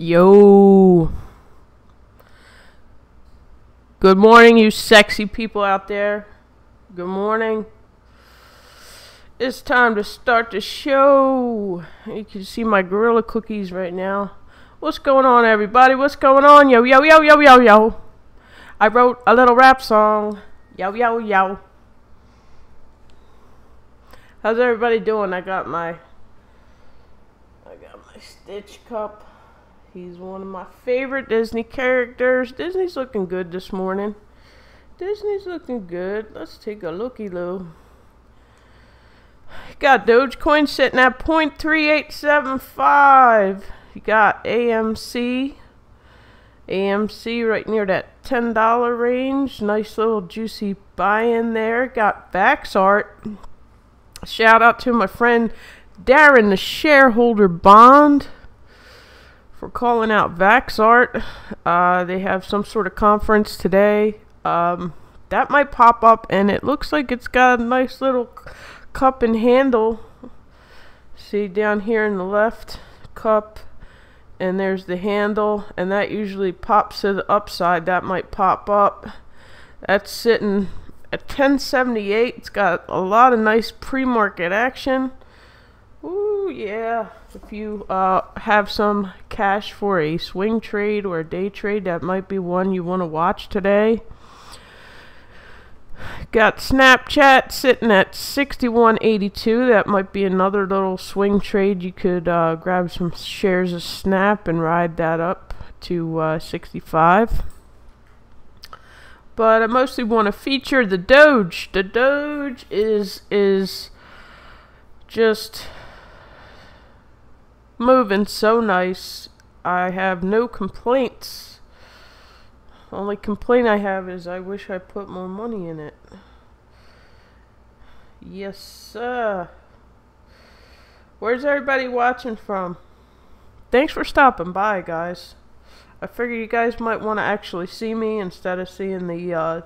Yo. Good morning, you sexy people out there. Good morning. It's time to start the show. You can see my gorilla cookies right now. What's going on, everybody? What's going on? Yo, yo, yo, yo, yo, yo. I wrote a little rap song. Yo, yo, yo. How's everybody doing? I got my Stitch cup. He's one of my favorite Disney characters. Disney's looking good this morning. Disney's looking good. Let's take a looky-loo. Got Dogecoin sitting at 0.3875. You got AMC. AMC right near that $10 range. Nice little juicy buy-in there. Got Vaxart. Shout out to my friend Darren, the shareholder bond, for calling out Vaxart. They have some sort of conference today. That might pop up, and it looks like it's got a nice little cup and handle. See down here in the left, cup, and there's the handle, and that usually pops to the upside. That might pop up. That's sitting at 1078. It's got a lot of nice pre-market action. Ooh, yeah. If you have some cash for a swing trade or a day trade, that might be one you want to watch today. Got Snapchat sitting at 61.82. That might be another little swing trade. You could grab some shares of Snap and ride that up to 65. But I mostly want to feature the Doge. The Doge is just moving so nice. I have no complaints. Only complaint I have is I wish I put more money in it. Yes, sir. Where's everybody watching from? Thanks for stopping by, guys. I figure you guys might want to actually see me instead of seeing the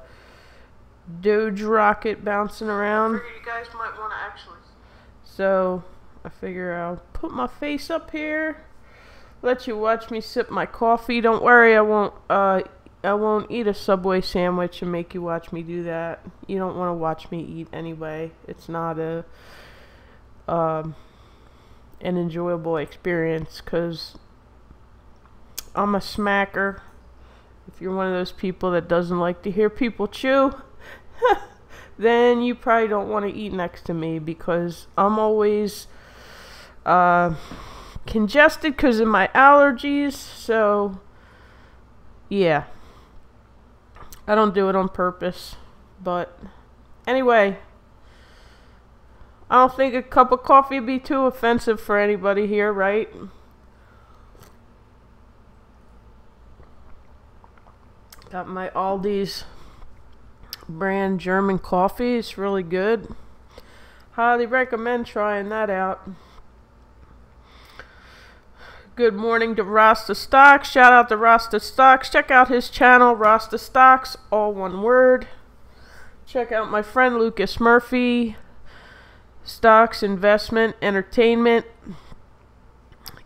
Doge rocket bouncing around. So I figure I'll put my face up here, let you watch me sip my coffee. Don't worry, I won't eat a Subway sandwich and make you watch me do that. You don't want to watch me eat anyway. It's not an enjoyable experience, because I'm a smacker. If you're one of those people that doesn't like to hear people chew, then you probably don't want to eat next to me, because I'm always congested because of my allergies. So yeah, I don't do it on purpose. But anyway, I don't think a cup of coffee would be too offensive for anybody here, right? Got my Aldi's brand German coffee. It's really good. Highly recommend trying that out. Good morning to Rasta Stocks. Shout out to Rasta Stocks. Check out his channel, Rasta Stocks, all one word. Check out my friend Lucas Murphy, Stocks, Investment, Entertainment.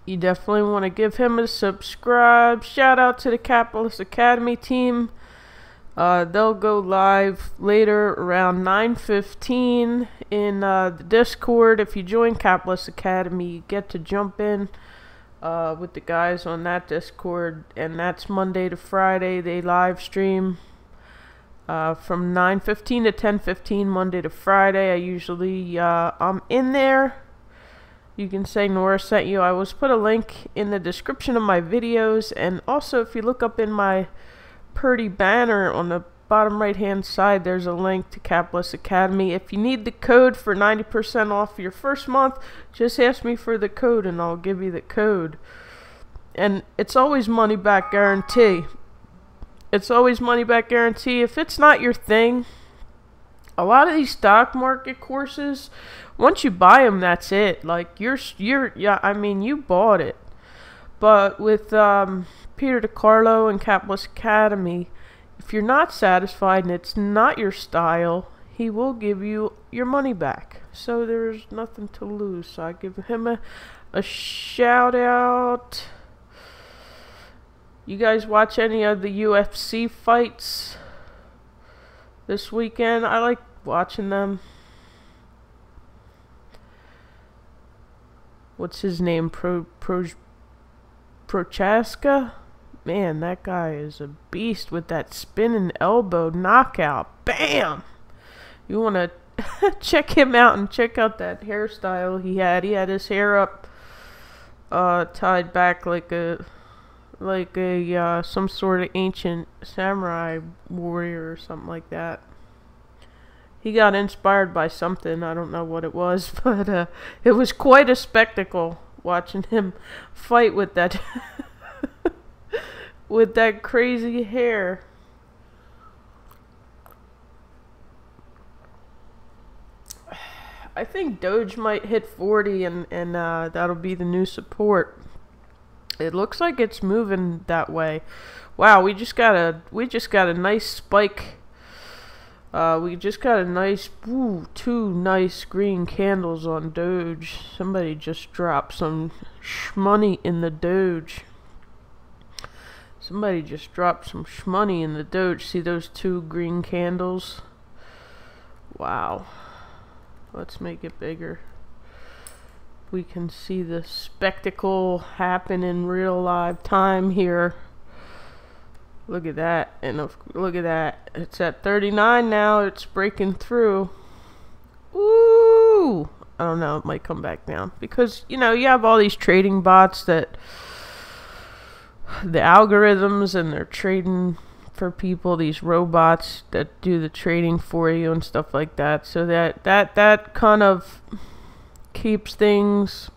You definitely want to give him a subscribe. Shout out to the Capitalist Academy team. They'll go live later around 9:15 in the Discord. If you join Capitalist Academy, you get to jump in with the guys on that Discord, and that's Monday to Friday. They live stream from 9:15 to 10:15 Monday to Friday. I usually I'm in there. You can say Nora sent you. I will put a link in the description of my videos, and also if you look up in my pretty banner on the bottom right hand side, there's a link to Capitalist Academy. If you need the code for 90% off your first month, just ask me for the code and I'll give you the code. And it's always money back guarantee. It's always money back guarantee. If it's not your thing, a lot of these stock market courses, once you buy them, that's it. Like yeah, I mean, you bought it. But with Peter DeCarlo and Capitalist Academy, if you're not satisfied and it's not your style, he will give you your money back. So there's nothing to lose. So I give him a shout out. You guys watch any of the UFC fights this weekend? I like watching them. What's his name? Prochaska? Man, that guy is a beast with that spinning elbow knockout. Bam! You want to check him out and check out that hairstyle he had. He had his hair up, tied back like a some sort of ancient samurai warrior or something like that. He got inspired by something. I don't know what it was, but it was quite a spectacle watching him fight with that with that crazy hair. I think Doge might hit 40 and that'll be the new support. It looks like it's moving that way. Wow, we just got a nice spike. We just got a nice, two nice green candles on Doge. Somebody just dropped some shmoney in the Doge. Somebody just dropped some shmoney in the Doge. See those two green candles? Wow. Let's make it bigger. We can see the spectacle happen in real live time here. Look at that. And look at that. It's at 39 now. It's breaking through. Ooh! I don't know. It might come back down. Because, you know, you have all these trading bots that... the algorithms, and they're trading for people, these robots that do the trading for you and stuff like that. So that kind of keeps things,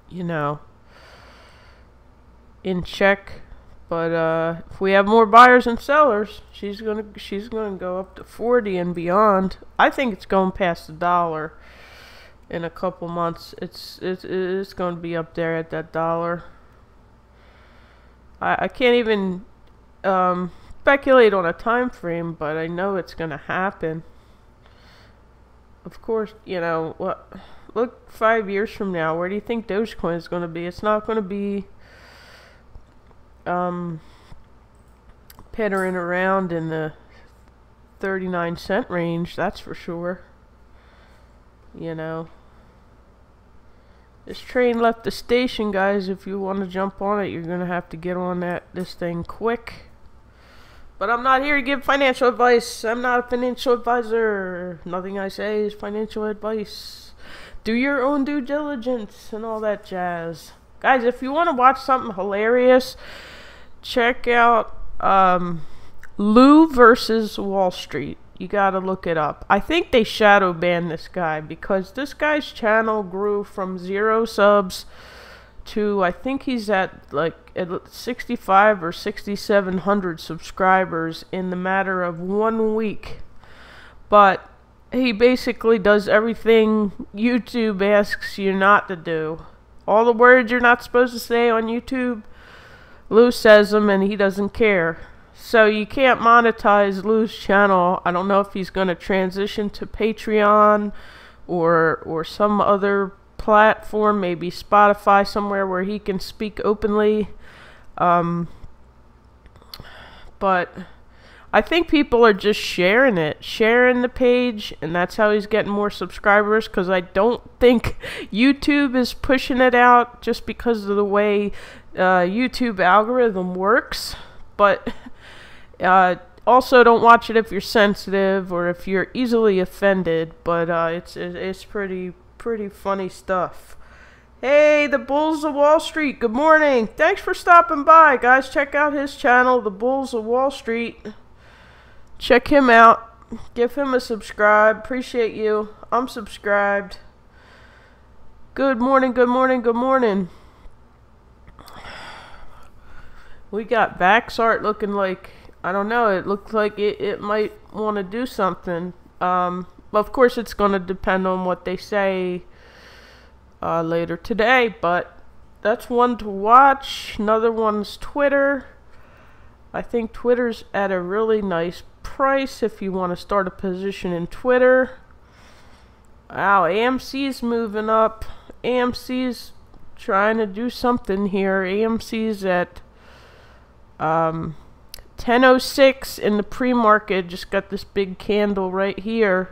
you know, in check. But if we have more buyers and sellers, she's gonna go up to 40 and beyond. I think it's going past $1 in a couple months. It's going to be up there at that $1. I can't even speculate on a time frame, but I know it's going to happen. Of course, you know what? Look, 5 years from now, where do you think Dogecoin is going to be? It's not going to be pittering around in the 39-cent range. That's for sure. You know, this train left the station, guys. If you want to jump on it, you're gonna have to get on this thing quick. But I'm not here to give financial advice. I'm not a financial advisor. Nothing I say is financial advice. Do your own due diligence and all that jazz, guys. If you want to watch something hilarious, check out Lou versus Wall Street. You gotta look it up. I think they shadow banned this guy because this guy's channel grew from 0 subs to, I think he's at like 65 or 6,700 subscribers in the matter of 1 week. But he basically does everything YouTube asks you not to do. All the words you're not supposed to say on YouTube, Lou says them and he doesn't care. So you can't monetize Lou's channel. I don't know if he's going to transition to Patreon or some other platform, maybe Spotify, somewhere where he can speak openly. But I think people are just sharing the page, and that's how he's getting more subscribers, because I don't think YouTube is pushing it out just because of the way YouTube algorithm works. But also, don't watch it if you're sensitive or if you're easily offended. But it's pretty funny stuff. Hey, the Bulls of Wall Street. Good morning. Thanks for stopping by, guys. Check out his channel, the Bulls of Wall Street. Check him out. Give him a subscribe. Appreciate you. I'm subscribed. Good morning. Good morning. Good morning. We got Vaxart looking like, I don't know, it looks like it might want to do something. Of course, it's going to depend on what they say later today, but that's one to watch. Another one's Twitter. I think Twitter's at a really nice price if you want to start a position in Twitter. Wow, AMC's moving up. AMC's trying to do something here. AMC's at 10:06 in the pre-market. Just got this big candle right here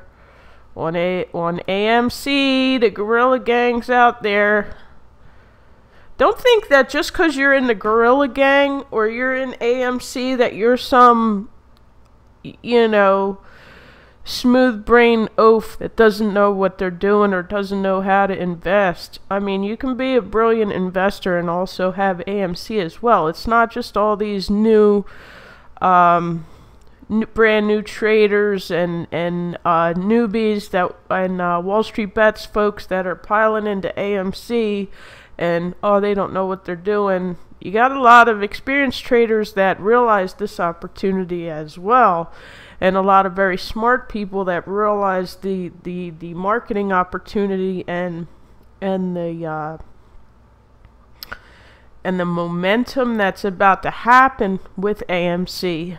on AMC. The Gorilla Gang's out there. Don't think that just because you're in the Gorilla Gang or you're in AMC that you're some, you know, smooth brain oaf that doesn't know what they're doing or doesn't know how to invest. I mean, you can be a brilliant investor and also have AMC as well. It's not just all these new brand new traders and newbies that and Wall Street Bets folks that are piling into AMC and they don't know what they're doing. You got a lot of experienced traders that realize this opportunity as well, and a lot of very smart people that realize the marketing opportunity and the momentum that's about to happen with AMC.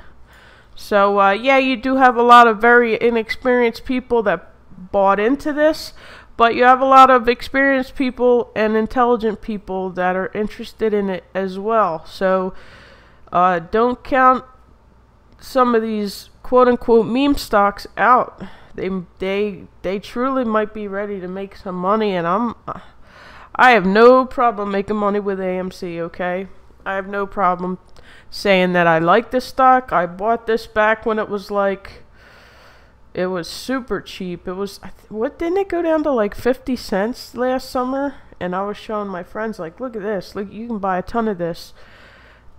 So yeah, you do have a lot of very inexperienced people that bought into this, but you have a lot of experienced people and intelligent people that are interested in it as well. So don't count some of these quote-unquote meme stocks out. They truly might be ready to make some money, and I have no problem making money with AMC, okay? I have no problem saying that I like this stock. I bought this back when it was like, it was super cheap. It was, what, didn't it go down to like 50 cents last summer? And I was showing my friends, like, look at this. Look, you can buy a ton of this.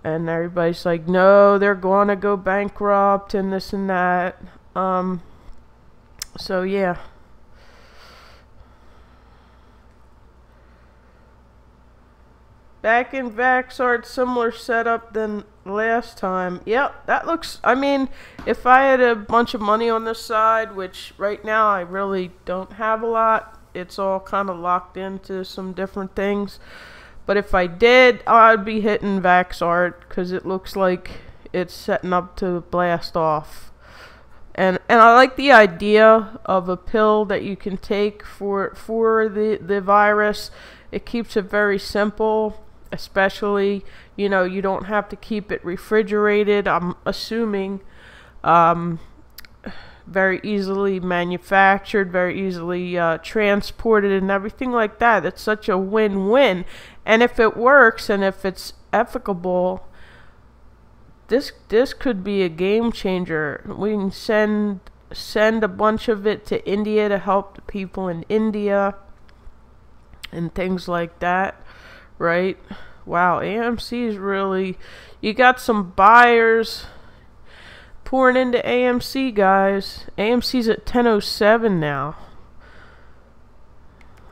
And everybody's like, no, they're going to go bankrupt and this and that. So, yeah. Back in Vaxart, similar setup than last time. Yep, that looks, I mean, if I had a bunch of money on this side, which right now I really don't have a lot, it's all kind of locked into some different things. But if I did, I'd be hitting Vaxart because it looks like it's setting up to blast off. And I like the idea of a pill that you can take for the virus. It keeps it very simple. Especially, you know, you don't have to keep it refrigerated, I'm assuming. Very easily manufactured, very easily transported and everything like that. It's such a win-win. And if it works and if it's efficable, this could be a game changer. We can send a bunch of it to India to help the people in India and things like that. Right? Wow, AMC is really, you got some buyers pouring into AMC, guys. AMC's at 10:07 now.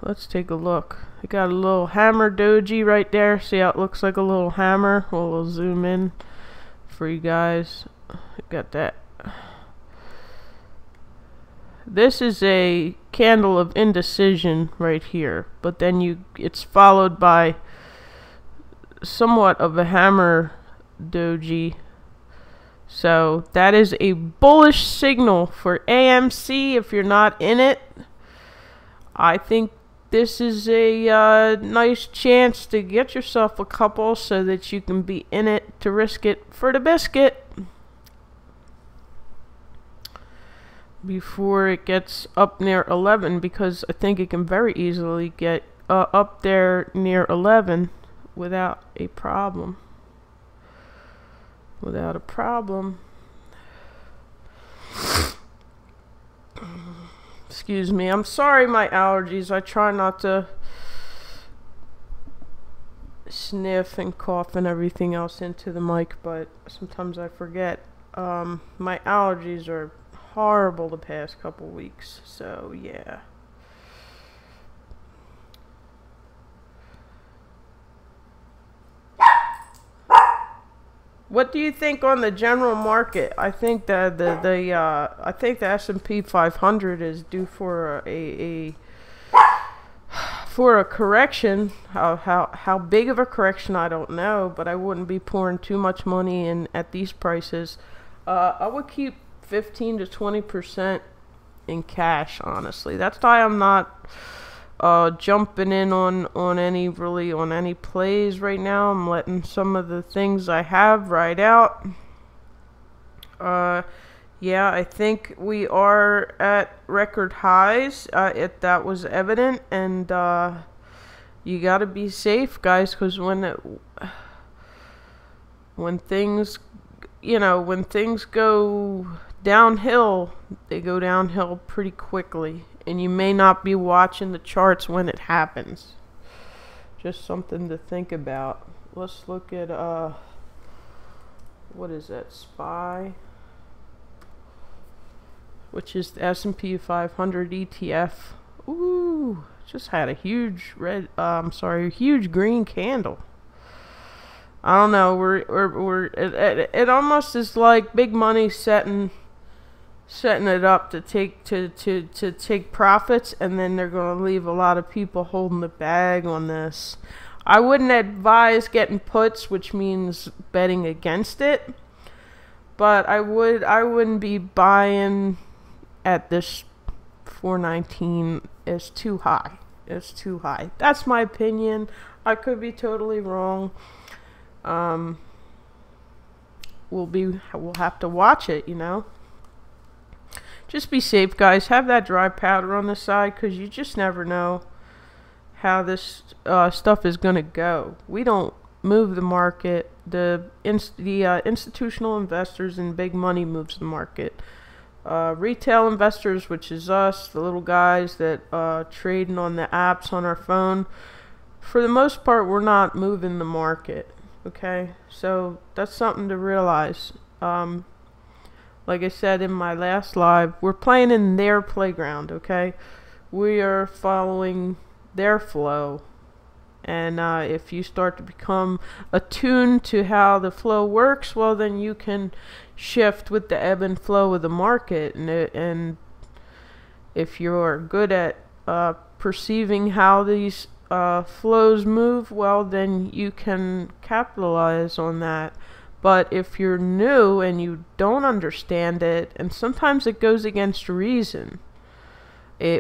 Let's take a look. We got a little hammer doji right there. See how it looks like a little hammer? We'll zoom in for you guys. Got that. This is a candle of indecision right here, but then it's followed by somewhat of a hammer doji. So that is a bullish signal for AMC. If you're not in it, I think this is a nice chance to get yourself a couple so that you can be in it to risk it for the biscuit before it gets up near 11, because I think it can very easily get up there near 11 without a problem. Without a problem. Excuse me. I'm sorry, my allergies. I try not to sniff and cough and everything else into the mic, but sometimes I forget. My allergies are horrible the past couple weeks, so yeah. What do you think on the general market? I think that I think the S&P 500 is due for a correction. How big of a correction, I don't know, but I wouldn't be pouring too much money in at these prices. I would keep 15 to 20% in cash, honestly. That's why I'm not jumping in on any plays right now. I'm letting some of the things I have ride out. Yeah, I think we are at record highs. That was evident, and you gotta be safe, guys, because when things, when things go downhill, they go downhill pretty quickly, and you may not be watching the charts when it happens. Just something to think about. Let's look at what is that, SPY, which is the S&P 500 ETF. Ooh, just had a huge huge green candle. I don't know. It almost is like big money setting it up to take profits, and then they're going to leave a lot of people holding the bag on this. I wouldn't advise getting puts, which means betting against it, but I wouldn't be buying at this 419. Is too high. It's too high. That's my opinion. I could be totally wrong. We'll have to watch it, Just be safe, guys. Have that dry powder on the side, because you just never know how this stuff is going to go. We don't move the market. The institutional investors and big money moves the market. Retail investors, which is us, the little guys that trading on the apps on our phone, for the most part, we're not moving the market. Okay, so that's something to realize. Like I said in my last live, we're playing in their playground. Okay, we are following their flow, and if you start to become attuned to how the flow works, well, then you can shift with the ebb and flow of the market, and if you're good at perceiving how these flows move, well, then you can capitalize on that. But if you're new and you don't understand it, and sometimes it goes against reason.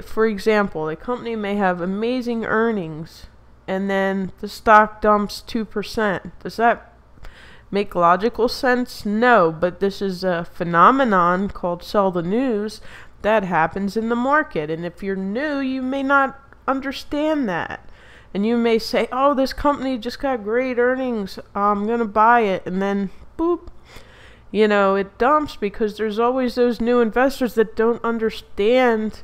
For example, a company may have amazing earnings, and then the stock dumps 2%. Does that make logical sense? No, but this is a phenomenon called sell the news that happens in the market. And if you're new, you may not understand that. And you may say, oh, this company just got great earnings, I'm going to buy it. And then, boop, it dumps, because there's always those new investors that don't understand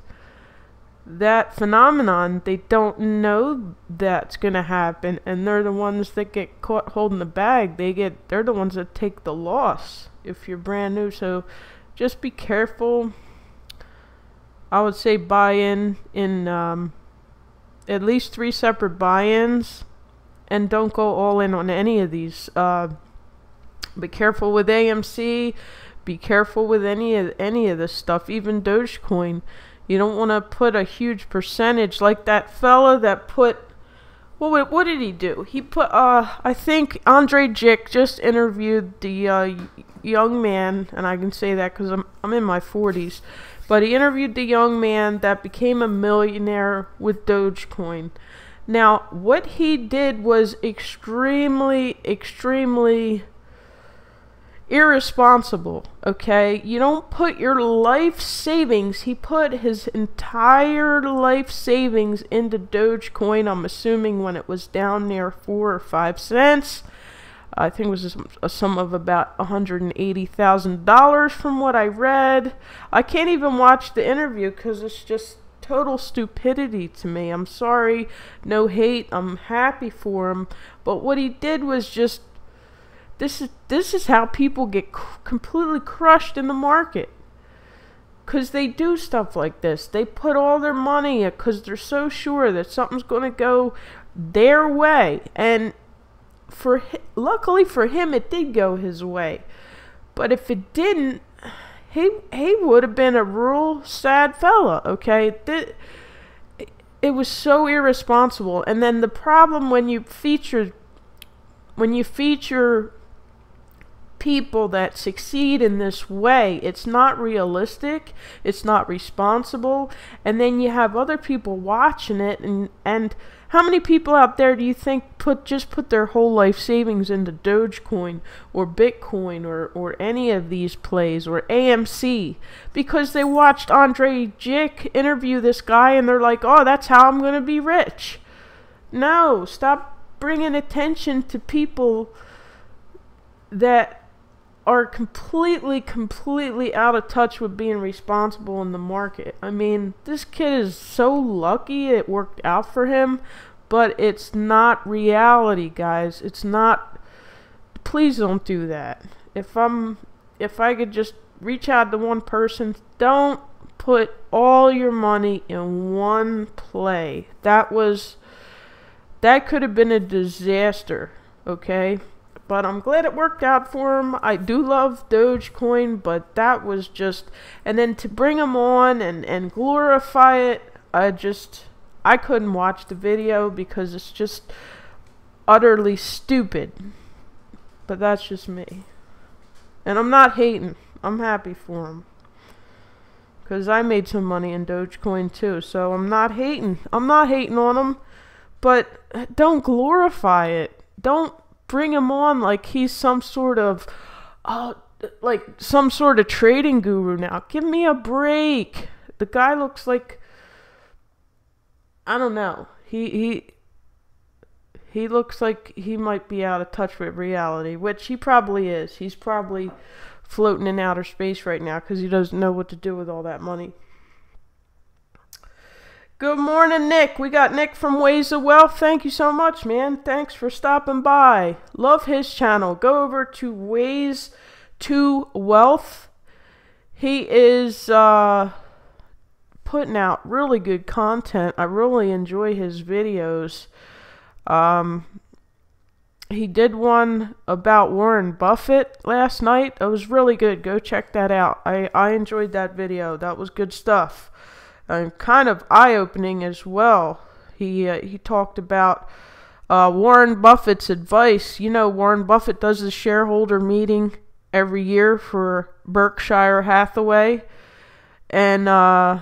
that phenomenon. They don't know that's going to happen, and they're the ones that get caught holding the bag. They're the ones that take the loss if you're brand new. So just be careful. I would say buy in at least 3 separate buy-ins, and don't go all in on any of these. Be careful with AMC. Be careful with any of this stuff, even Dogecoin. You don't want to put a huge percentage like that fella that put. Well, what did he do? He put. I think Andre Jick just interviewed the young man, and I can say that because I'm in my 40s. But he interviewed the young man that became a millionaire with Dogecoin. Now, what he did was extremely, extremely irresponsible. Okay, you don't put your life savings. He put his entire life savings into Dogecoin. I'm assuming when it was down near 4 or 5 cents. I think it was a sum of about $180,000 from what I read. I can't even watch the interview because it's just total stupidity to me. I'm sorry, no hate. I'm happy for him, but what he did was just. This is how people get completely crushed in the market. Because they do stuff like this. They put all their money in because they're so sure that something's going to go their way. And luckily for him, it did go his way. But if it didn't, he would have been a real sad fella, okay? It was so irresponsible. And then the problem when you feature people that succeed in this way. It's not realistic, it's not responsible, and then you have other people watching it, and how many people out there do you think just put their whole life savings into Dogecoin or Bitcoin or any of these plays or AMC because they watched Andre Jick interview this guy and they're like, oh, that's how I'm going to be rich? No, stop bringing attention to people that are completely out of touch with being responsible in the market. I mean, this kid is so lucky it worked out for him, but it's not reality, guys. It's not. Please don't do that. If I could just reach out to one person, don't put all your money in one play. That could have been a disaster, okay? But I'm glad it worked out for him. I do love Dogecoin, but that was just... And then to bring him on and glorify it, I couldn't watch the video because it's just utterly stupid. But that's just me. And I'm not hating. I'm happy for him. Because I made some money in Dogecoin too, so I'm not hating. I'm not hating on him. But don't glorify it. Don't bring him on like he's some sort of trading guru now. Give me a break. The guy looks like, I don't know. He looks like he might be out of touch with reality, which he probably is. He's probably floating in outer space right now because he doesn't know what to do with all that money. Good morning, Nick. We got Nick from Ways of Wealth. Thank you so much, man. Thanks for stopping by. Love his channel. Go over to Ways to Wealth. He is putting out really good content. I really enjoy his videos. He did one about Warren Buffett last night. It was really good. Go check that out. I enjoyed that video. That was good stuff. And kind of eye-opening as well. He talked about Warren Buffett's advice. You know, Warren Buffett does the shareholder meeting every year for Berkshire Hathaway. And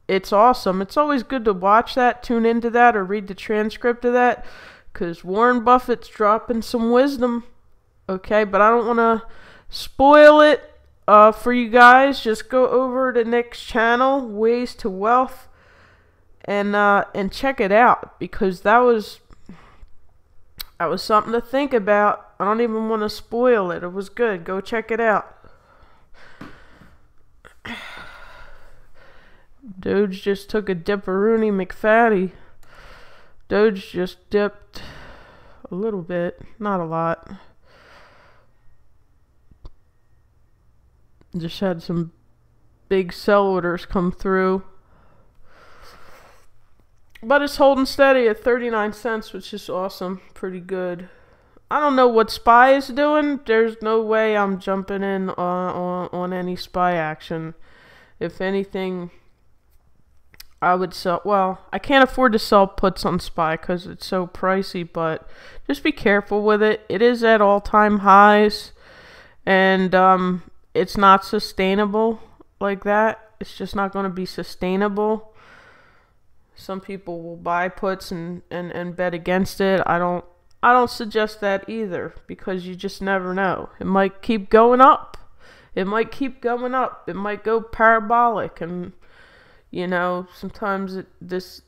it's awesome. It's always good to watch that, tune into that, or read the transcript of that. Because Warren Buffett's dropping some wisdom. Okay, but I don't want to spoil it. For you guys, just go over to Nick's channel, Ways to Wealth, and check it out because that was something to think about. I don't even want to spoil it. It was good. Go check it out. Doge just took a dipperoonie McFatty. Doge just dipped a little bit, not a lot. Just had some big sell orders come through. But it's holding steady at 39 cents, which is awesome. Pretty good. I don't know what SPY is doing. There's no way I'm jumping in on any SPY action. If anything, I would sell... Well, I can't afford to sell puts on SPY because it's so pricey, but just be careful with it. It is at all-time highs. And, it's not sustainable like that. It's just not going to be sustainable. Some people will buy puts and bet against it. I don't suggest that either because you just never know. It might keep going up. It might keep going up. It might go parabolic, and you know, sometimes these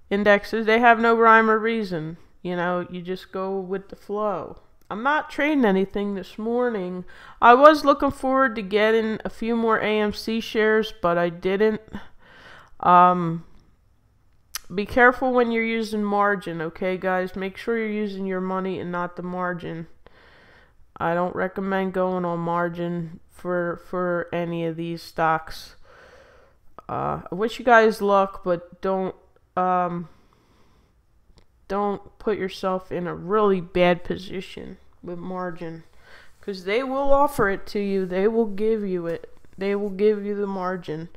indexes, they have no rhyme or reason. You know, you just go with the flow. I'm not trading anything this morning. I was looking forward to getting a few more AMC shares, but I didn't. Be careful when you're using margin, okay, guys? Make sure you're using your money and not the margin. I don't recommend going on margin for any of these stocks. I wish you guys luck, but don't put yourself in a really bad position with margin, because they will offer it to you. They will give you it. They will give you the margin.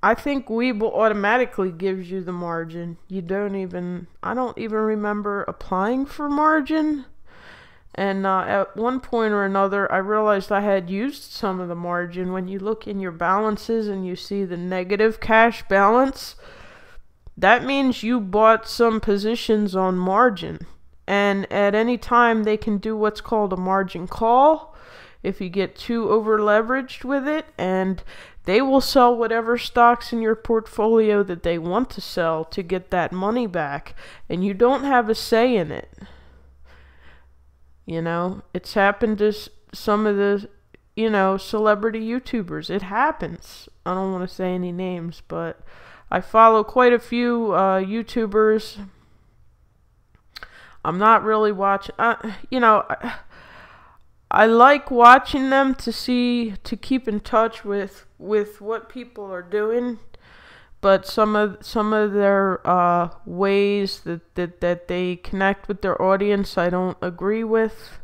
I think Webull automatically gives you the margin. I don't even remember applying for margin. And at one point or another, I realized I had used some of the margin. When you look in your balances and you see the negative cash balance, that means you bought some positions on margin. And at any time, they can do what's called a margin call if you get too over leveraged with it, and they will sell whatever stocks in your portfolio that they want to sell to get that money back, and you don't have a say in it. You know, it's happened to some of the, celebrity YouTubers. It happens. I don't want to say any names, but I follow quite a few YouTubers. I'm not really watching, I like watching them to keep in touch with what people are doing. But some of their ways that they connect with their audience, I don't agree with.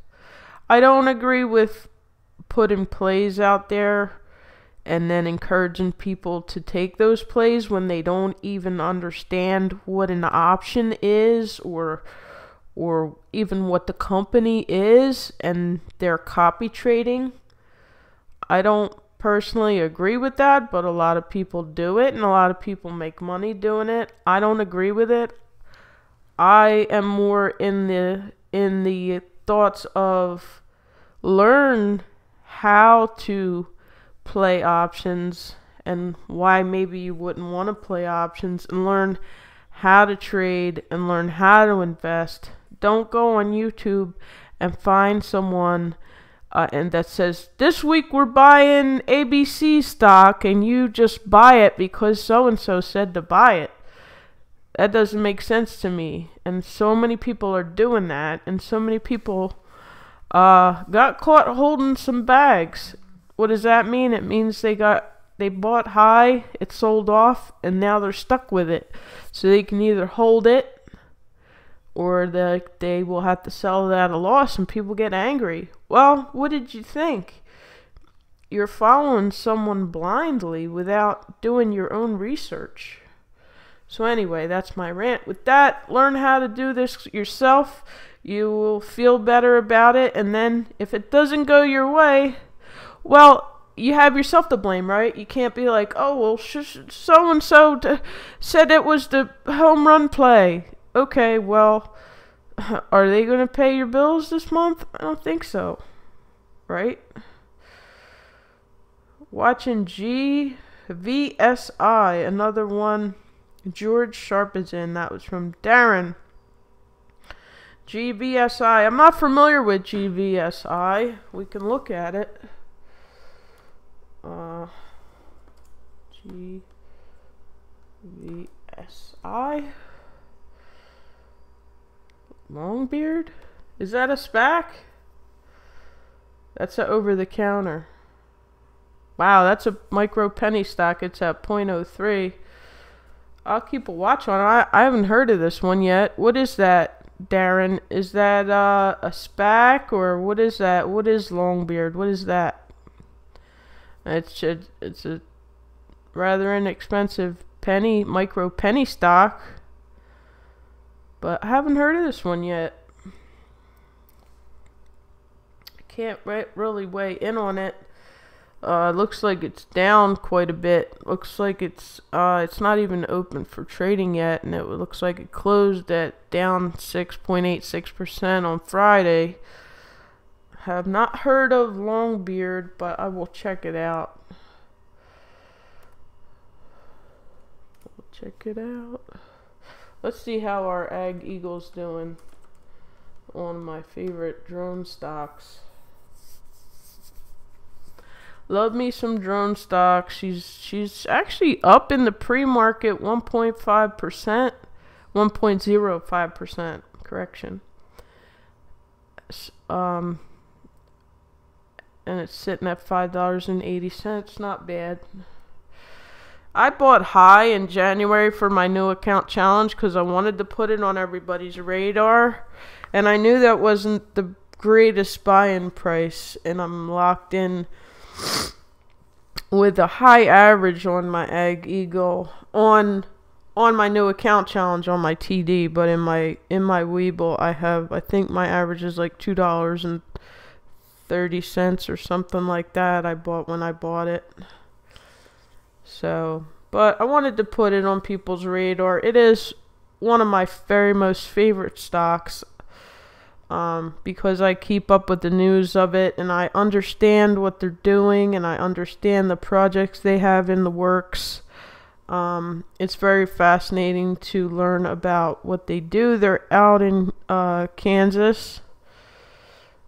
I don't agree with putting plays out there and then encouraging people to take those plays when they don't even understand what an option is or even what the company is, and they're copy trading. I don't personally agree with that, but a lot of people do it, and a lot of people make money doing it. I don't agree with it. I am more in the thoughts of learn how to play options and why maybe you wouldn't want to play options, and learn how to trade and learn how to invest. Don't go on YouTube and find someone and that says, this week we're buying ABC stock, and you just buy it because so-and-so said to buy it. That doesn't make sense to me. And so many people are doing that, and so many people got caught holding some bags. What does that mean? It means they bought high, it sold off, and now they're stuck with it. So they can either hold it, or they will have to sell it at a loss, and people get angry. Well, what did you think? You're following someone blindly without doing your own research. So anyway, that's my rant. With that, learn how to do this yourself. You will feel better about it, and then if it doesn't go your way, well, you have yourself to blame, right? You can't be like, oh, well, so-and-so said it was the home run play. Okay, well, are they going to pay your bills this month? I don't think so, right? Watching GVSI, another one George Sharp is in. That was from Darren. GVSI. I'm not familiar with GVSI. We can look at it. GVSI. Longbeard? Is that a SPAC? That's a over-the-counter. Wow, that's a micro penny stock. It's at 0.03. I'll keep a watch on it. I haven't heard of this one yet. What is that, Darren? Is that a SPAC, or what is that? What is Longbeard? What is that? It's a rather inexpensive micro penny stock. But I haven't heard of this one yet. I can't really weigh in on it. Looks like it's down quite a bit. Looks like it's not even open for trading yet, and it looks like it closed at down 6.86% on Friday. Have not heard of Longbeard, but I will check it out. Let's see how our Ag Eagle's doing. One of my favorite drone stocks. Love me some drone stocks. She's actually up in the pre-market 1.5%. 1.05%. Correction. And it's sitting at $5.80. Not bad. I bought high in January for my new account challenge because I wanted to put it on everybody's radar, and I knew that wasn't the greatest buy-in price, and I'm locked in with a high average on my Egg Eagle on my new account challenge on my TD, but in my Weeble I think my average is like $2.30 or something like that. I bought when I bought it. So, but I wanted to put it on people's radar. It is one of my very most favorite stocks. Because I keep up with the news of it and I understand what they're doing and I understand the projects they have in the works. It's very fascinating to learn about what they do. They're out in Kansas,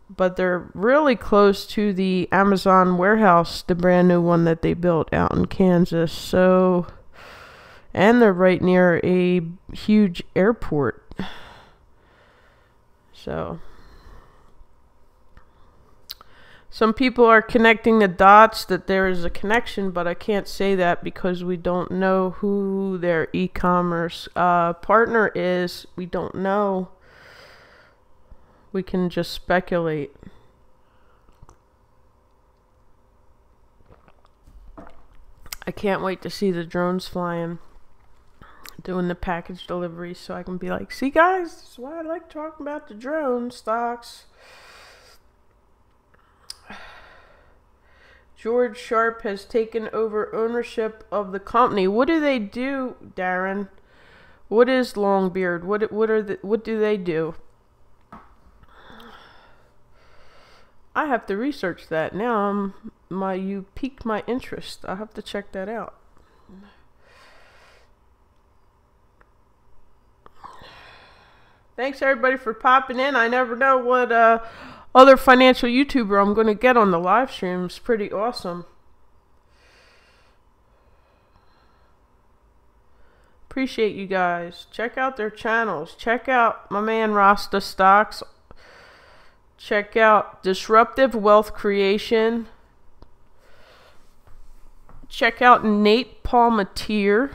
but they're really close to the Amazon warehouse, the brand new one that they built out in Kansas. So, and they're right near a huge airport. So, some people are connecting the dots that there is a connection, but I can't say that because we don't know who their e-commerce partner is. We don't know. We can just speculate. I can't wait to see the drones flying, doing the package delivery, so I can be like, see guys, this is why I like talking about the drone stocks. George Sharp has taken over ownership of the company. What do they do, Darren? What is Longbeard? What do they do? I have to research that now. You piqued my interest. I have to check that out. Thanks everybody for popping in. I never know what other financial YouTuber I'm going to get on the live streams. Pretty awesome. Appreciate you guys. Check out their channels. Check out my man Rasta Stocks. Check out Disruptive Wealth Creation. Check out Nate Palmatier.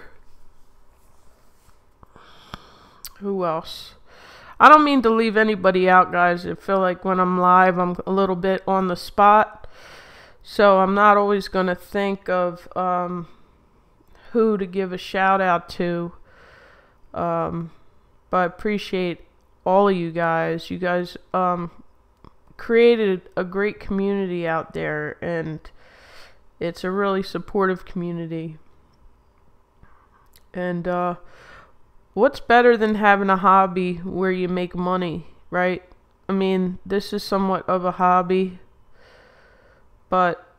Who else? I don't mean to leave anybody out, guys. I feel like when I'm live, I'm a little bit on the spot. So I'm not always going to think of who to give a shout out to. But I appreciate all of you guys. You guys created a great community out there. And it's a really supportive community. And what's better than having a hobby where you make money, right? I mean, this is somewhat of a hobby, but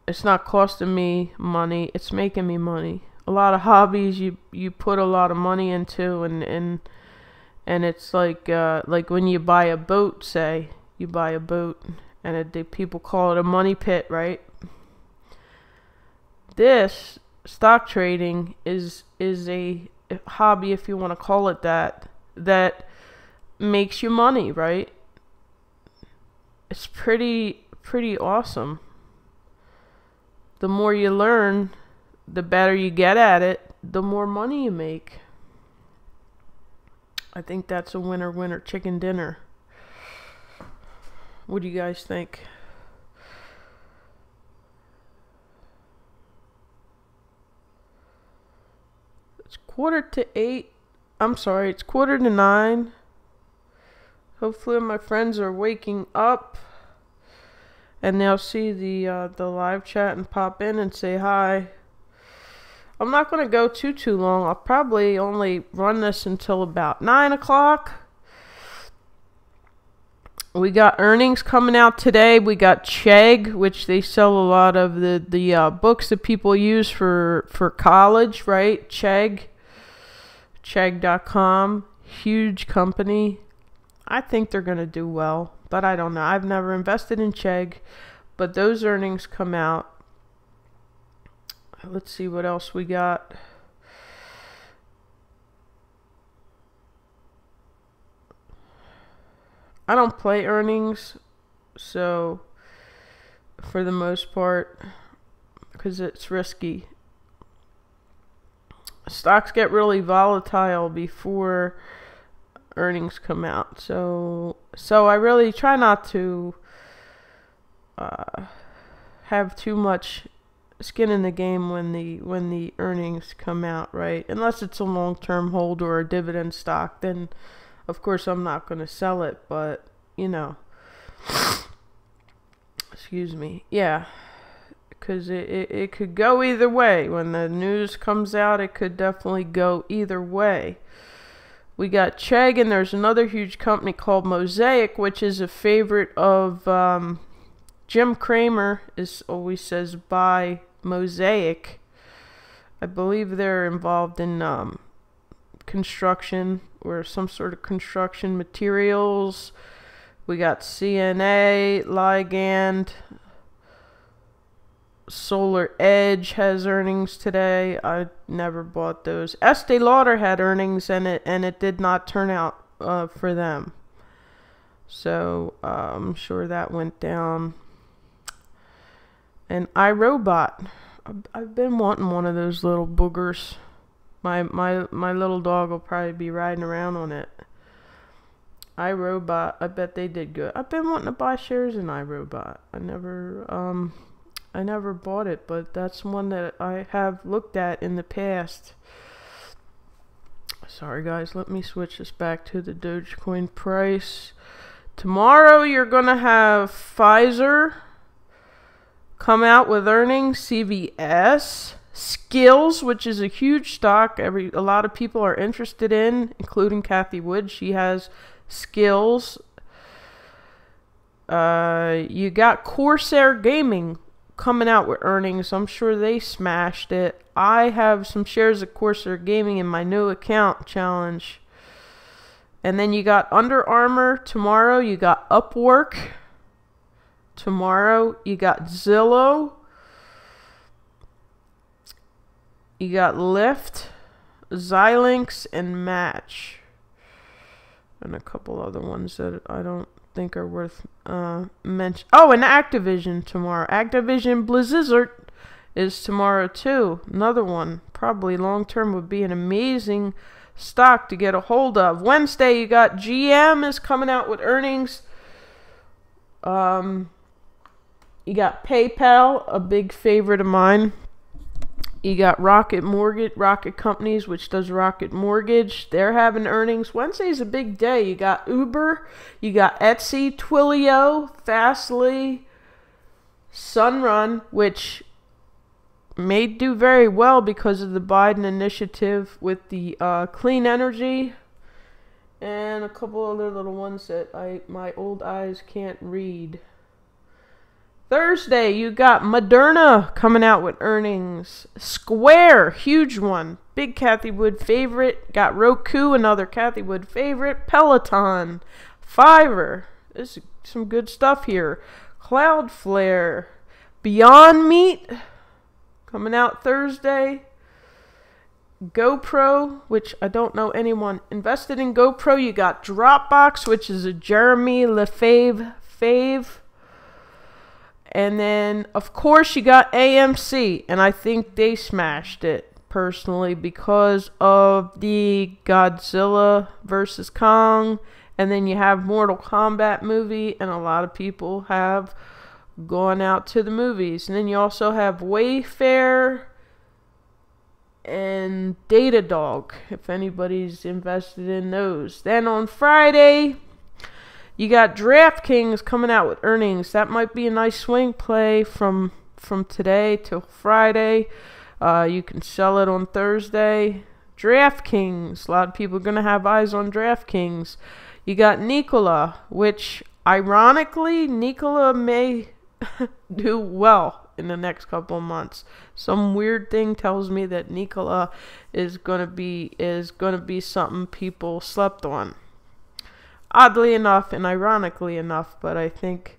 it's not costing me money. It's making me money. A lot of hobbies you put a lot of money into, and it's like when you buy a boat, say you buy a boat, and people call it a money pit, right? This stock trading is a hobby, if you want to call it that makes you money, right? It's pretty awesome. The more you learn, the better you get at it, the more money you make. I think that's a winner chicken dinner. What do you guys think? It's 7:45. I'm sorry, it's 8:45. Hopefully my friends are waking up and they'll see the live chat and pop in and say hi. I'm not going to go too long. I'll probably only run this until about 9 o'clock. We got earnings coming out today. We got Chegg, which they sell a lot of the books that people use for college, right? Chegg.com, huge company. I think they're going to do well, but I don't know. I've never invested in Chegg, but those earnings come out. Let's see what else we got. I don't play earnings, so for the most part, because it's risky. Stocks get really volatile before earnings come out, so I really try not to have too much skin in the game when the earnings come out, right? Unless it's a long-term hold or a dividend stock, then of course I'm not going to sell it, but you know, excuse me, yeah, because it could go either way. When the news comes out, it could definitely go either way. We got Chegg, and there's another huge company called Mosaic, which is a favorite of Jim Cramer. Always says buy Mosaic. I believe they're involved in construction or some sort of construction materials. We got CNA, Ligand, Solar Edge has earnings today. I never bought those. Estee Lauder had earnings, and it did not turn out for them. So I'm sure that went down. And iRobot, I've been wanting one of those little boogers. My little dog will probably be riding around on it. iRobot, I bet they did good. I've been wanting to buy shares in iRobot. I never bought it, but that's one that I have looked at in the past. Sorry guys, let me switch this back to the Dogecoin price. Tomorrow you're gonna have Pfizer come out with earnings, CVS, Skills, which is a huge stock a lot of people are interested in, including Kathy Wood. She has Skills. You got Corsair Gaming coming out with earnings. I'm sure they smashed it. I have some shares of Corsair Gaming in my new account challenge. And then you got Under Armour tomorrow. You got Upwork tomorrow. You got Zillow. You got Lyft, Xilinx, and Match. And a couple other ones that I don't think are worth mention. Oh, and Activision tomorrow. Activision Blizzard is tomorrow too. Another one. Probably long term would be an amazing stock to get a hold of. Wednesday you got GM is coming out with earnings. You got PayPal, a big favorite of mine. You got Rocket Companies, which does Rocket Mortgage. They're having earnings. Wednesday's a big day. You got Uber, you got Etsy, Twilio, Fastly, Sunrun, which may do very well because of the Biden initiative with the clean energy, and a couple other little ones that my old eyes can't read. Thursday, you got Moderna coming out with earnings. Square, huge one. Big Kathy Wood favorite. Got Roku, another Kathy Wood favorite. Peloton. Fiverr. There's some good stuff here. Cloudflare. Beyond Meat coming out Thursday. GoPro, which I don't know anyone invested in GoPro. You got Dropbox, which is a Jeremy Lefebvre fave. And then, of course, you got AMC, and I think they smashed it, personally, because of the Godzilla vs. Kong, and then you have Mortal Kombat movie, and a lot of people have gone out to the movies. And then you also have Wayfair and Datadog, if anybody's invested in those. Then on Friday, you got DraftKings coming out with earnings. That might be a nice swing play from today till Friday. You can sell it on Thursday. DraftKings. A lot of people are going to have eyes on DraftKings. You got Nikola, which, ironically, Nikola may do well in the next couple of months. Some weird thing tells me that Nikola is going to be something people slept on. Oddly enough and ironically enough, but I think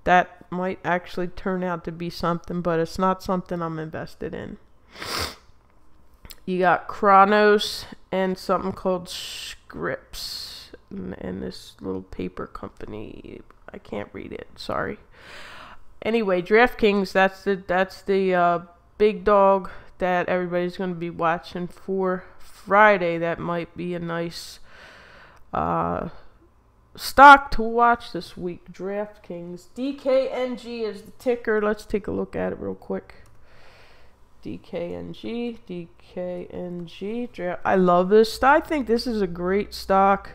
that might actually turn out to be something, but it's not something I'm invested in. You got Kronos and something called Scripps and this little paper company. I can't read it, sorry. Anyway, DraftKings, that's the big dog that everybody's going to be watching for Friday. That might be a nice stock to watch this week. DraftKings. DKNG is the ticker. Let's take a look at it real quick. DKNG. I love this stock. I think this is a great stock.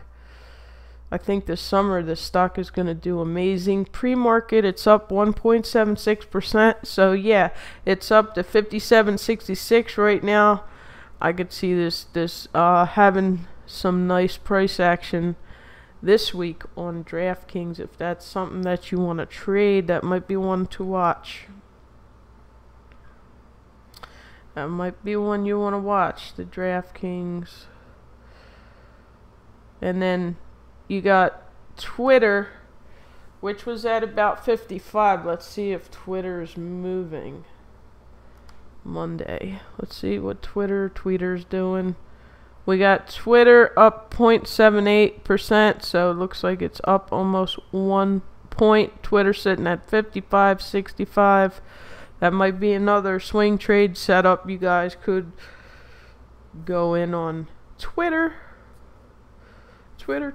I think this summer this stock is going to do amazing. Pre-market, it's up 1.76%. So yeah, it's up to 57.66 right now. I could see this having some nice price action this week on DraftKings. If that's something that you want to trade, that might be one to watch. That might be one you want to watch, the DraftKings. And then you got Twitter, which was at about 55. Let's see if Twitter is moving. Monday. Let's see what Twitter's doing. We got Twitter up 0.78%, so it looks like it's up almost 1 point. Twitter sitting at 55.65. That might be another swing trade setup. You guys could go in on Twitter. Twitter.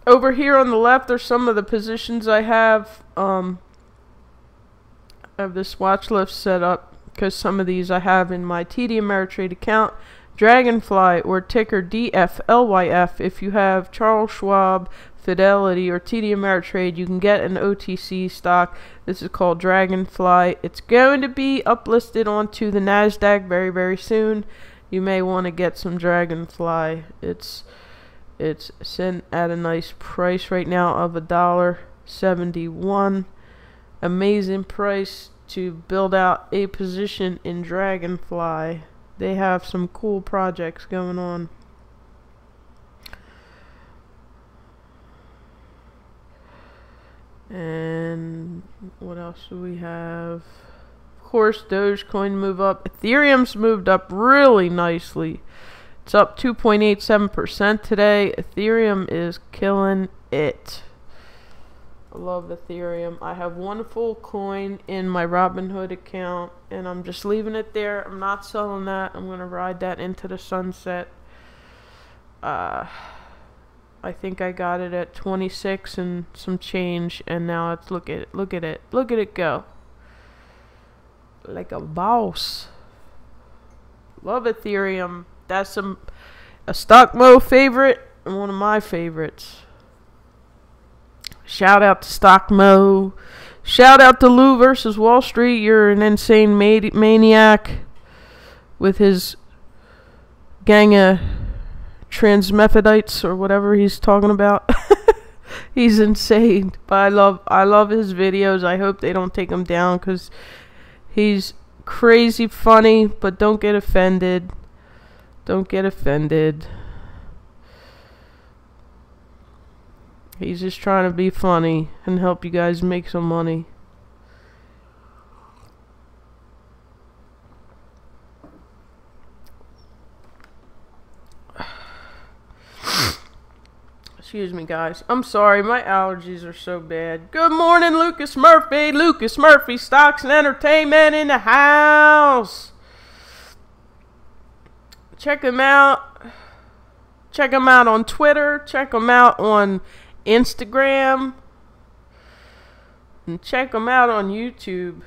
Over here on the left are some of the positions I have. I have this watch list set up because some of these I have in my TD Ameritrade account. Dragonfly, or ticker DFLYF. If you have Charles Schwab, Fidelity, or TD Ameritrade, you can get an OTC stock. This is called Dragonfly. It's going to be uplisted onto the NASDAQ very, very soon. You may want to get some Dragonfly. It's sitting at a nice price right now of $1.71. Amazing price to build out a position in Dragonfly. They have some cool projects going on. And what else do we have? Of course, Dogecoin move up. Ethereum's moved up really nicely. It's up 2.87% today. Ethereum is killing it. I love Ethereum. I have one full coin in my Robinhood account, and I'm just leaving it there. I'm not selling that. I'm going to ride that into the sunset. I think I got it at 26 and some change, and now it's look at it go. Like a boss. Love Ethereum. That's a StockMo favorite and one of my favorites. Shout out to StockMo. Shout out to Lou versus Wall Street. You're an insane maniac with his gang of transmethodites or whatever he's talking about. He's insane. But I love his videos. I hope they don't take him down because he's crazy funny. But don't get offended. Don't get offended. He's just trying to be funny and help you guys make some money. Excuse me, guys. I'm sorry. My allergies are so bad. Good morning, Lucas Murphy. Lucas Murphy, Stocks and Entertainment in the house. Check him out. Check him out on Twitter. Check him out on Instagram. And check him out on YouTube.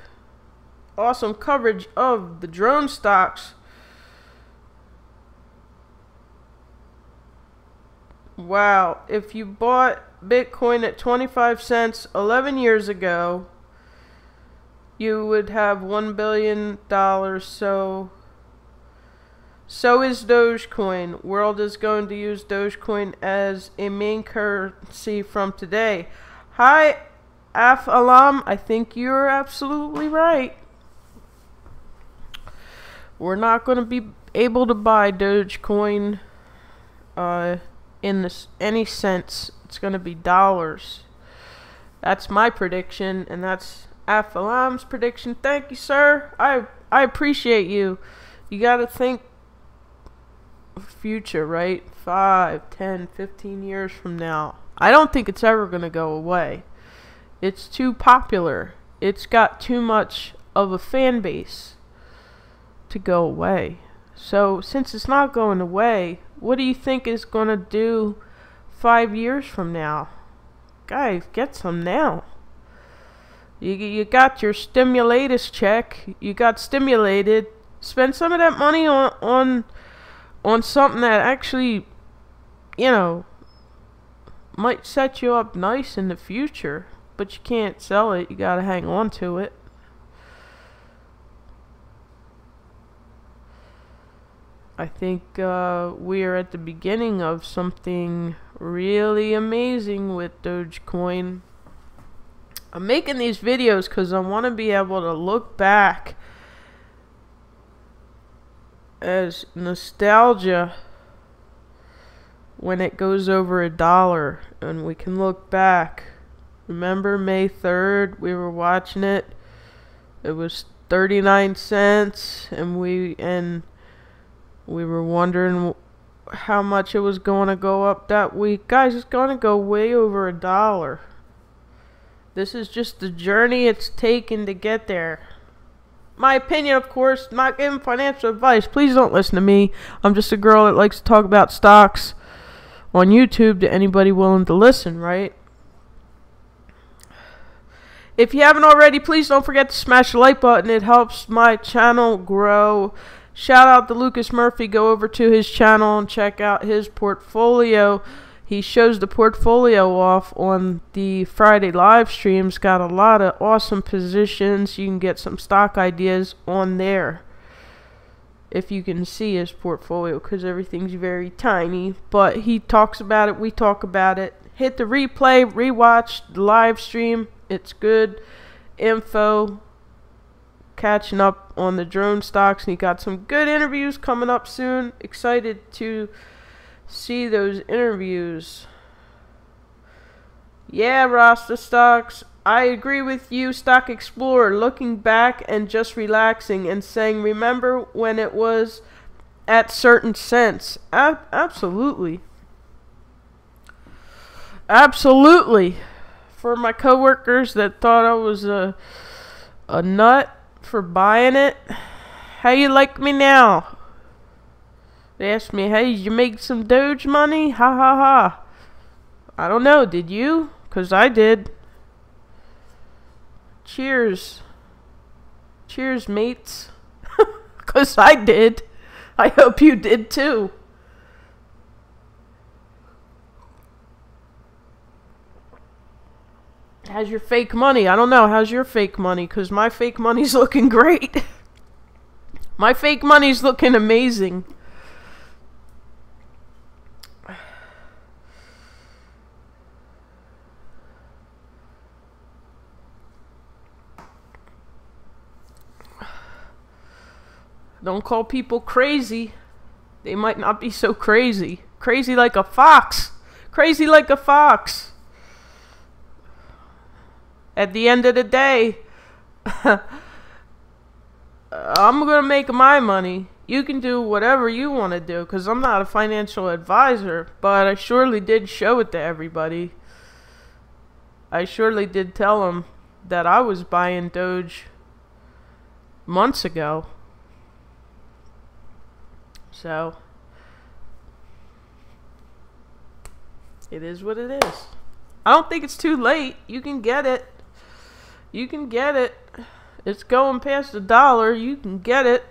Awesome coverage of the drone stocks. Wow. If you bought Bitcoin at 25 cents 11 years ago, you would have $1 billion. So is Dogecoin. World is going to use Dogecoin as a main currency from today. Hi, Af Alam. I think you're absolutely right. We're not going to be able to buy Dogecoin in any sense. It's going to be dollars. That's my prediction, and that's Af Alam's prediction. Thank you, sir. I appreciate you. You got to think future, right? 5, 10, 15 years from now. I don't think it's ever going to go away. It's too popular. It's got too much of a fan base to go away. So since it's not going away, what do you think is going to do 5 years from now? Guys, get some now. You got your stimulatus check. You got stimulated. Spend some of that money on something that actually, you know, might set you up nice in the future. But you can't sell it. You gotta hang on to it. I think we are at the beginning of something really amazing with Dogecoin. I'm making these videos because I want to be able to look back as nostalgia when it goes over $1, and we can look back. Remember May 3rd, we were watching it. It was 39 cents, and we were wondering how much it was going to go up that week. Guys, it's going to go way over $1. This is just the journey it's taken to get there. My opinion, of course, not giving financial advice. Please don't listen to me. I'm just a girl that likes to talk about stocks on YouTube to anybody willing to listen, right? If you haven't already, please don't forget to smash the like button. It helps my channel grow. Shout out to Lucas Murphy. Go over to his channel and check out his portfolio. He shows the portfolio off on the Friday live streams. Got a lot of awesome positions. You can get some stock ideas on there if you can see his portfolio, because everything's very tiny. But he talks about it. We talk about it. Hit the replay, rewatch the live stream. It's good info. Catching up on the drone stocks, and he got some good interviews coming up soon. Excited to see those interviews. Yeah, Rasta Stocks, I agree with you, Stock Explorer. Looking back and just relaxing and saying, remember when it was at certain cents. Absolutely. Absolutely. For my coworkers that thought I was a nut for buying it, how you like me now? They asked me, hey, did you make some Doge money? Ha ha ha. I don't know, did you? Because I did. Cheers. Cheers, mates. Because I did. I hope you did too. How's your fake money? I don't know. How's your fake money? Because my fake money's looking great. My fake money's looking amazing. Don't call people crazy. They might not be so crazy. Crazy like a fox. Crazy like a fox. At the end of the day, I'm going to make my money. You can do whatever you want to do, because I'm not a financial advisor, but I surely did show it to everybody. I surely did tell them that I was buying Doge months ago. So, it is what it is. I don't think it's too late. You can get it. You can get it. It's going past $1. You can get it.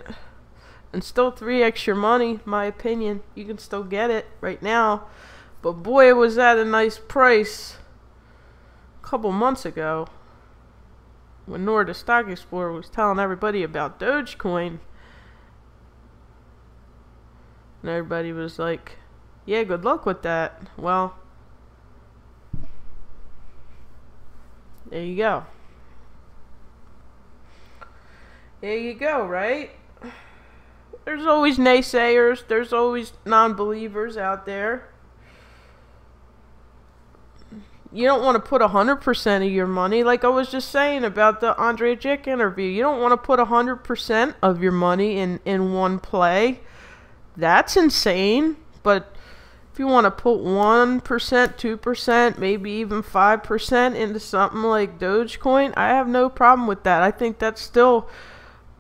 And still 3x your money, my opinion. You can still get it right now. But boy, it was at a nice price a couple months ago, when Nora the Stock Explorer was telling everybody about Dogecoin. And everybody was like, yeah, good luck with that. Well, there you go. There you go, right? There's always naysayers. There's always non-believers out there. You don't want to put 100% of your money. Like I was just saying about the Andre Jick interview. You don't want to put 100% of your money in one play. That's insane. But if you want to put 1%, 2%, maybe even 5% into something like Dogecoin, I have no problem with that. I think that's still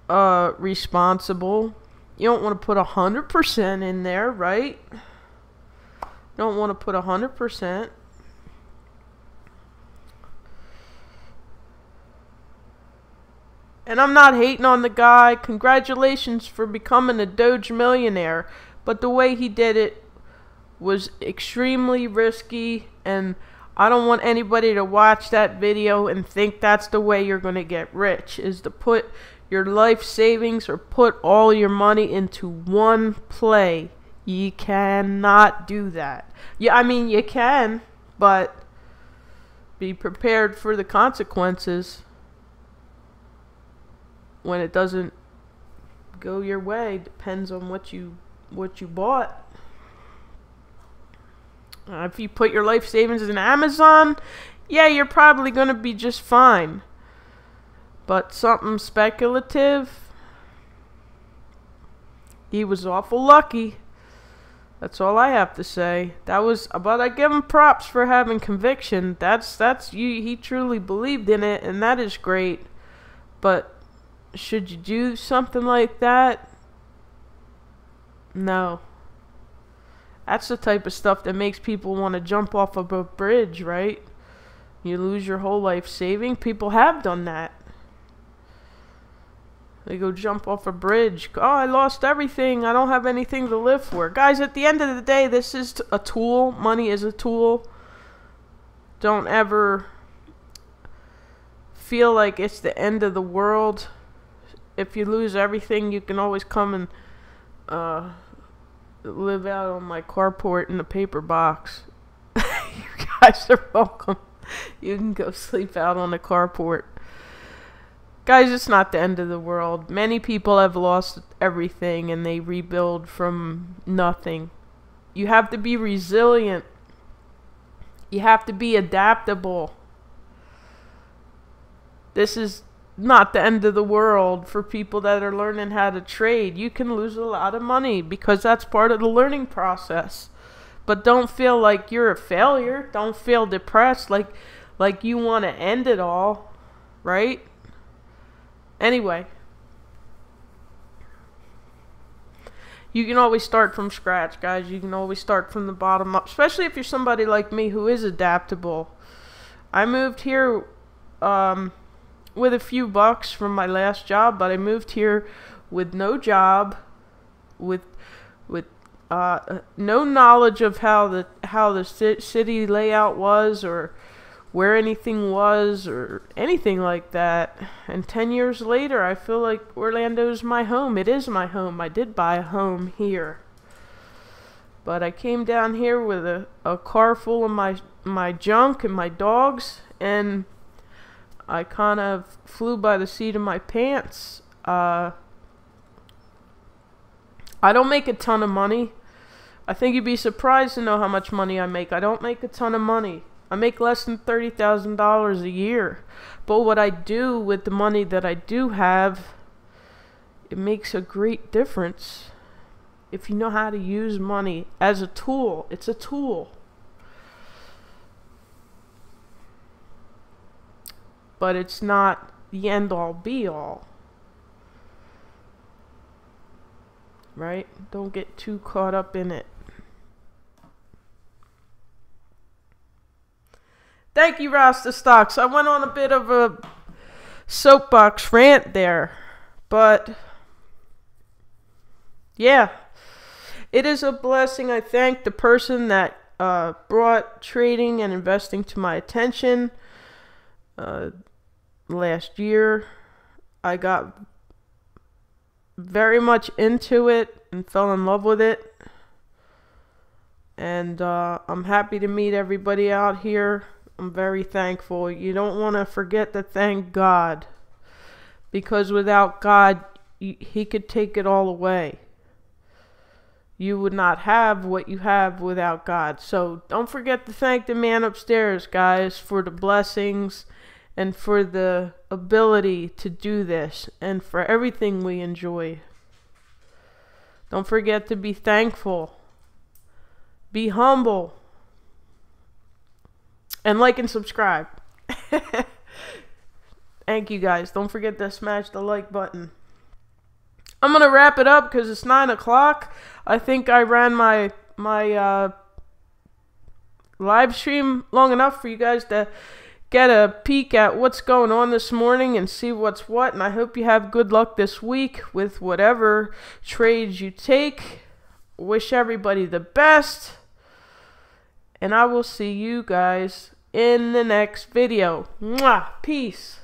responsible. You don't want to put 100% in there, right? You don't want to put 100%. And I'm not hating on the guy. Congratulations for becoming a Doge millionaire. But the way he did it was extremely risky, and I don't want anybody to watch that video and think that's the way you're going to get rich, is to put your life savings or put all your money into one play. You cannot do that. Yeah, I mean, you can, but be prepared for the consequences when it doesn't go your way. Depends on what you bought. If you put your life savings in Amazon, yeah, you're probably going to be just fine. But something speculative, he was awful lucky. That's all I have to say. But I give him props for having conviction. He truly believed in it, and that is great. But should you do something like that? No. That's the type of stuff that makes people want to jump off of a bridge, right? You lose your whole life saving. People have done that. They go jump off a bridge. Oh, I lost everything. I don't have anything to live for. Guys, at the end of the day, this is a tool. Money is a tool. Don't ever feel like it's the end of the world. If you lose everything, you can always come and live out on my carport in a paper box. You guys are welcome. You can go sleep out on the carport. Guys, it's not the end of the world. Many people have lost everything and they rebuild from nothing. You have to be resilient. You have to be adaptable. This is not the end of the world for people that are learning how to trade. You can lose a lot of money because that's part of the learning process. But don't feel like you're a failure. Don't feel depressed like you want to end it all, right? Anyway, you can always start from scratch, guys. You can always start from the bottom up, especially if you're somebody like me who is adaptable. I moved here with a few bucks from my last job, but I moved here with no job, with no knowledge of how the city layout was, or where anything was, or anything like that. And 10 years later, I feel like Orlando's my home. It is my home. I did buy a home here, but I came down here with a car full of my junk and my dogs, and I kind of flew by the seat of my pants. I don't make a ton of money. I think you'd be surprised to know how much money I make. I don't make a ton of money. I make less than $30,000 a year. But what I do with the money that I do have, it makes a great difference. If you know how to use money as a tool, it's a tool. But it's not the end-all be-all. Right? Don't get too caught up in it. Thank you, Rasta Stocks. I went on a bit of a soapbox rant there. But, yeah. It is a blessing. I thank the person that brought trading and investing to my attention. Last year, I got very much into it and fell in love with it. And I'm happy to meet everybody out here. I'm very thankful. You don't want to forget to thank God, because without God, He could take it all away. You would not have what you have without God. So don't forget to thank the man upstairs, guys, for the blessings and for the ability to do this, and for everything we enjoy. Don't forget to be thankful. Be humble. And like and subscribe. Thank you, guys. Don't forget to smash the like button. I'm going to wrap it up because it's 9 o'clock. I think I ran my live stream long enough for you guys to get a peek at what's going on this morning and see what's what. And I hope you have good luck this week with whatever trades you take. Wish everybody the best. And I will see you guys in the next video. Mwah! Peace.